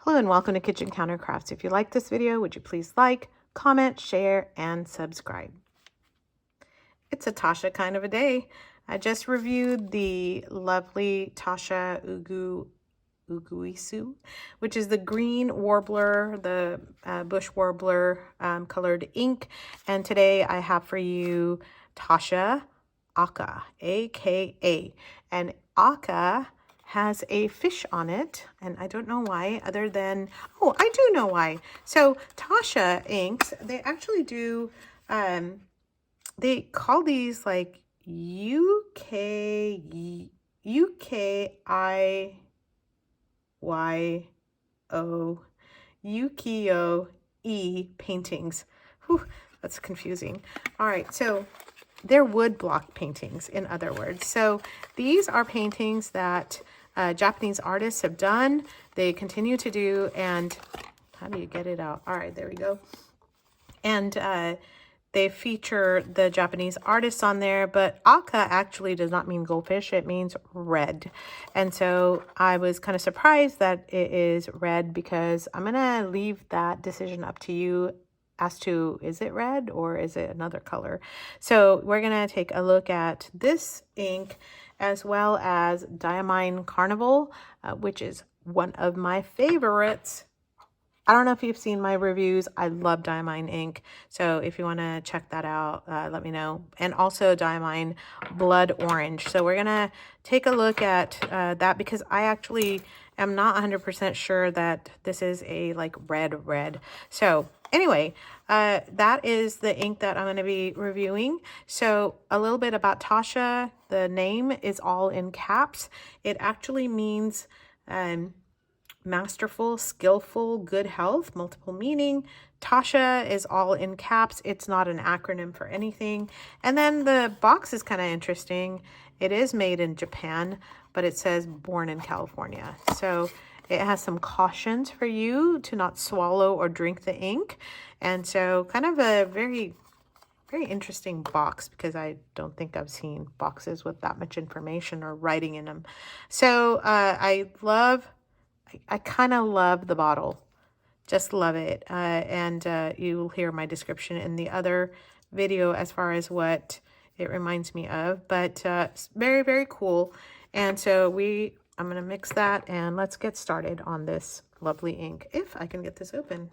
Hello and welcome to Kitchen Counter Crafts. If you like this video, would you please like, comment, share, and subscribe. It's a TACCIA kind of a day. I just reviewed the lovely TACCIA Uguisu, which is the green warbler, the bush warbler colored ink. And today I have for you TACCIA Aka, A-K-A. And Aka has a fish on it, and I don't know why, other than, oh, I do know why. So TACCIA inks, they actually do, they call these like ukiyo-e paintings. Whew, that's confusing. All right, so they're wood block paintings, in other words. So these are paintings that Japanese artists have done. They continue to do, and how do you get it out? All right, there we go. And they feature the Japanese artists on there, but Aka actually does not mean goldfish. It means red. And so I was kind of surprised that it is red, because I'm going to leave that decision up to you as to, is it red or is it another color? So we're going to take a look at this ink, as well as Diamine Carnival, which is one of my favorites. I don't know if you've seen my reviews. I love Diamine ink. So if you want to check that out, let me know. And also Diamine Blood Orange. So we're going to take a look at that, because I actually am not 100% sure that this is a like red. So anyway, that is the ink that I'm going to be reviewing. So a little bit about TACCIA. The name is all in caps. It actually means masterful, skillful, good health, multiple meaning. TACCIA is all in caps. It's not an acronym for anything. And then the box is kind of interesting. It is made in Japan, but it says born in California. So it has some cautions for you to not swallow or drink the ink. And so kind of a very interesting box, because I don't think I've seen boxes with that much information or writing in them. So I kind of love the bottle. Just love it. And you'll hear my description in the other video as far as what it reminds me of. But it's very cool. And so I'm going to mix that, and let's get started on this lovely ink. If I can get this open.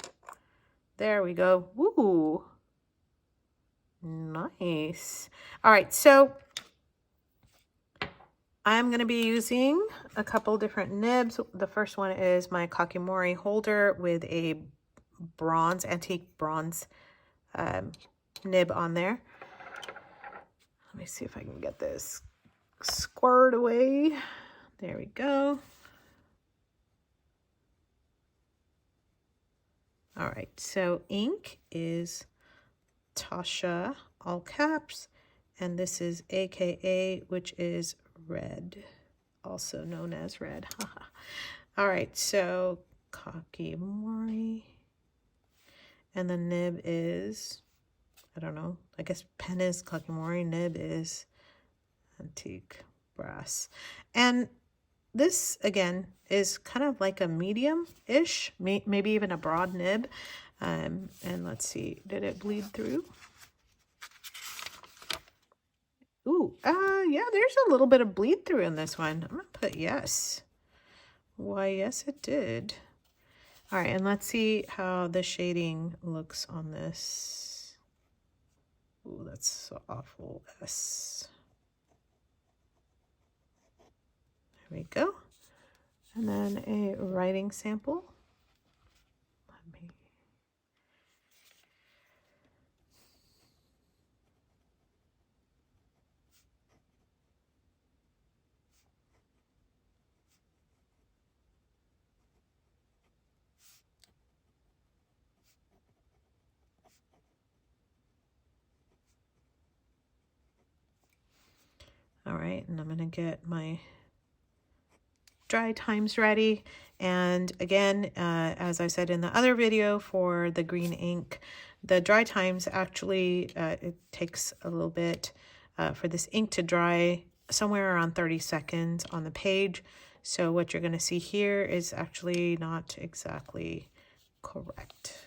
There we go. Woo! Nice. All right, so I'm going to be using a couple different nibs. The first one is my Kakimori holder with a antique bronze nib on there. Let me see if I can get this squared away. There we go. All right, so ink is TACCIA, all caps, and this is AKA, which is red, also known as red. All right, so Kakimori, and the nib is, I don't know, I guess pen is Kakimori, nib is antique brass. And this, again, is kind of like a medium-ish, maybe even a broad nib. And let's see, did it bleed through? Ooh, yeah, there's a little bit of bleed through in this one. I'm gonna put yes. Why, yes, it did. All right, and let's see how the shading looks on this. Ooh, that's so awful. Yes. There we go. And then a writing sample. All right, and I'm going to get my dry times ready. And again, as I said in the other video for the green ink, the dry times actually, it takes a little bit for this ink to dry, somewhere around 30 seconds on the page. So what you're going to see here is actually not exactly correct.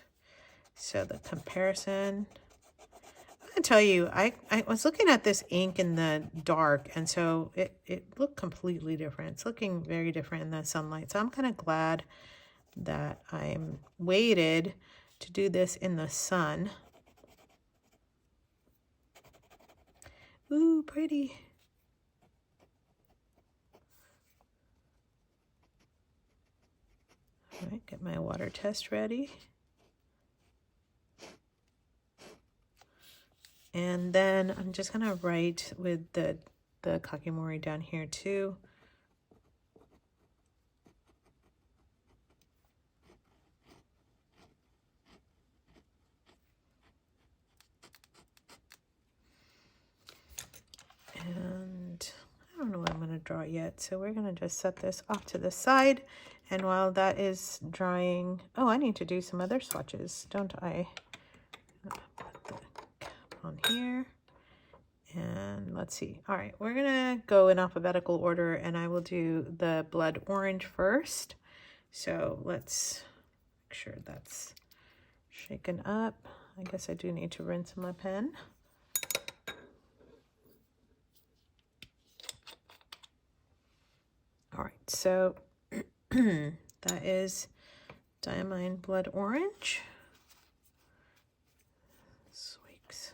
So the comparison, I tell you, I was looking at this ink in the dark, and so it looked completely different. It's looking very different in the sunlight. So I'm kind of glad that I'm waited to do this in the sun. Ooh, pretty. All right, get my water test ready. And then I'm just gonna write with the kakimori down here too. And I don't know what I'm going to draw yet, so we're going to just set this off to the side. And while that is drying, oh, I need to do some other swatches, don't I? Put the cap on here. And let's see. All right, we're going to go in alphabetical order, and I will do the blood orange first. So let's make sure that's shaken up. I guess I do need to rinse my pen. All right, so that is Diamine Blood Orange. Sweeks.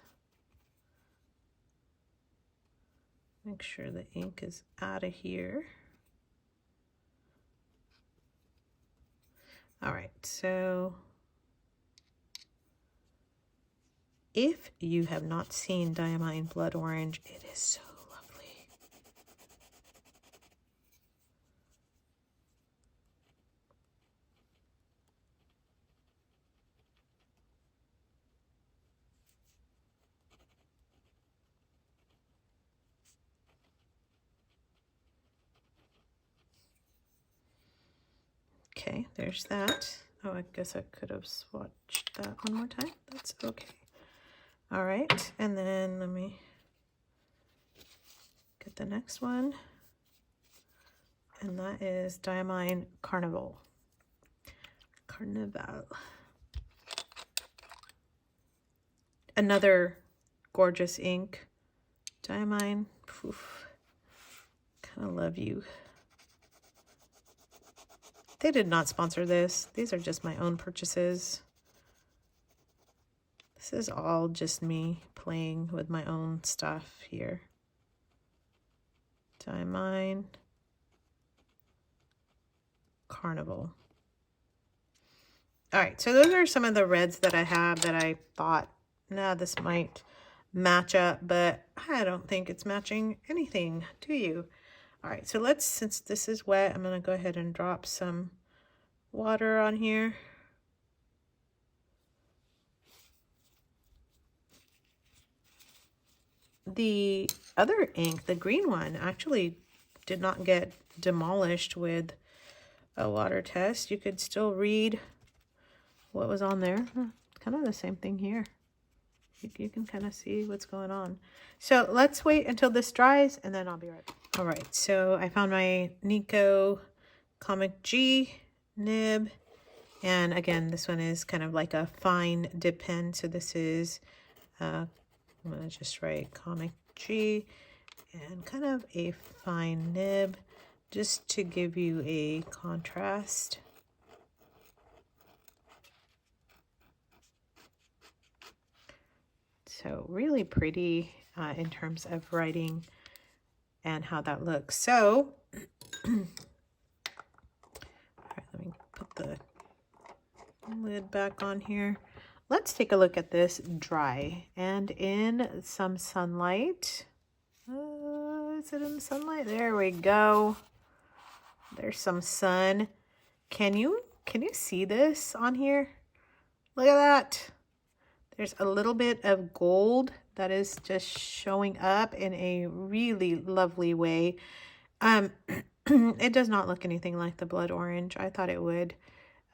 Make sure the ink is out of here. All right, so if you have not seen Diamine Blood Orange, it is so lovely. Okay, there's that. Oh, I guess I could have swatched that one more time. That's okay. All right, and then let me get the next one. And that is Diamine Carnival. Carnival. Another gorgeous ink. Diamine. Oof. Kind of love you. They did not sponsor this. These are just my own purchases. This is all just me playing with my own stuff here. Diamine Carnival. All right, so those are some of the reds that I have that I thought, nah, this might match up, but I don't think it's matching anything, do you? All right, so let's, since this is wet, I'm gonna go ahead and drop some water on here. The other ink, the green one, actually did not get demolished with a water test. You could still read what was on there. Kind of the same thing here. You can kind of see what's going on. So let's wait until this dries and then I'll be right back. All right, so I found my Nico Comic G nib. And again, this one is kind of like a fine dip pen. So this is, I'm going to just write Comic G and kind of a fine nib just to give you a contrast. So really pretty in terms of writing and how that looks. So, all right, let me put the lid back on here. Let's take a look at this dry and in some sunlight. Is it in the sunlight? There we go. There's some sun. Can you see this on here? Look at that. There's a little bit of gold that is just showing up in a really lovely way. It does not look anything like the blood orange. I thought it would,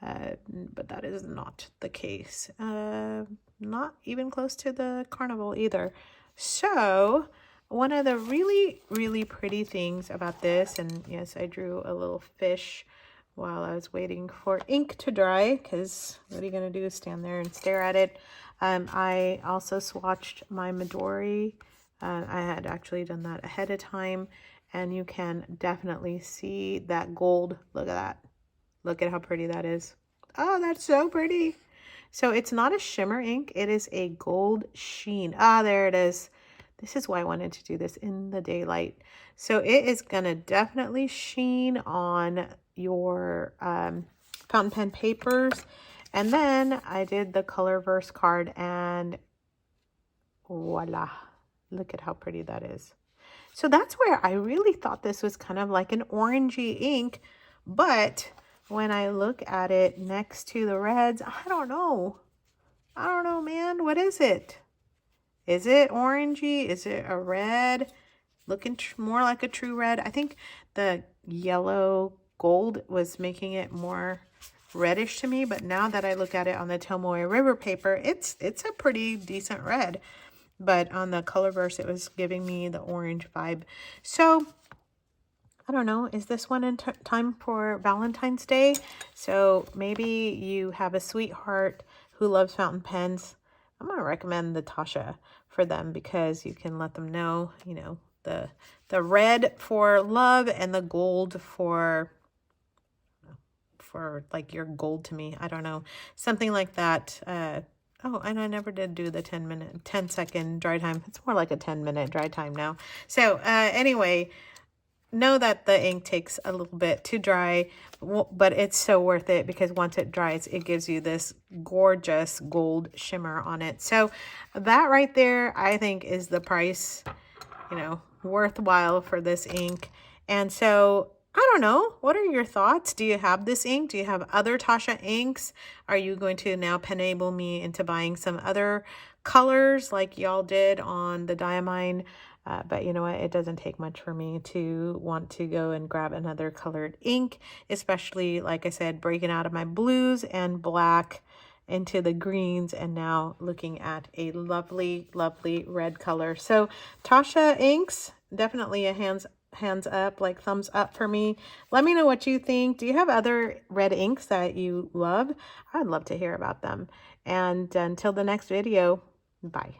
but that is not the case. Not even close to the carnival either. So One of the really, really pretty things about this, and yes, I drew a little fish while I was waiting for ink to dry, because what are you going to do, stand there and stare at it? I also swatched my Midori. I had actually done that ahead of time, and you can definitely see that gold. Look at that. Look at how pretty that is. Oh, that's so pretty. So it's not a shimmer ink. It is a gold sheen. Ah, there it is. This is why I wanted to do this in the daylight. So it is going to definitely sheen on your fountain pen papers. And then I did the Colorverse card, and voila. Look at how pretty that is. So that's where I really thought this was kind of like an orangey ink. But when I look at it next to the reds, I don't know. I don't know, man. What is it? Is it orangey? Is it a red? Looking more like a true red. I think the yellow gold was making it more reddish to me, but now that I look at it on the Tomoe River paper, it's a pretty decent red. But on the Colorverse, it was giving me the orange vibe. So I don't know, is this one in time for Valentine's Day? So maybe you have a sweetheart who loves fountain pens. I'm going to recommend the TACCIA for them, because you can let them know, you know, the red for love and the gold for like your gold to me. I don't know, something like that. Oh, and I never did do the 10-second dry time. It's more like a 10-minute dry time now. So anyway, know that the ink takes a little bit to dry, but it's so worth it, because once it dries, it gives you this gorgeous gold shimmer on it. So that right there, I think, is the price, you know, worthwhile for this ink. And so I don't know, what are your thoughts? Do you have this ink? Do you have other TACCIA inks? Are you going to now enable me into buying some other colors like y'all did on the Diamine? But you know what? It doesn't take much for me to want to go and grab another colored ink, especially, like I said, breaking out of my blues and black into the greens, and now looking at a lovely, lovely red color. So TACCIA inks, definitely a hands up, like thumbs up for me. Let me know what you think. Do you have other red inks that you love? I'd love to hear about them. And until the next video, bye.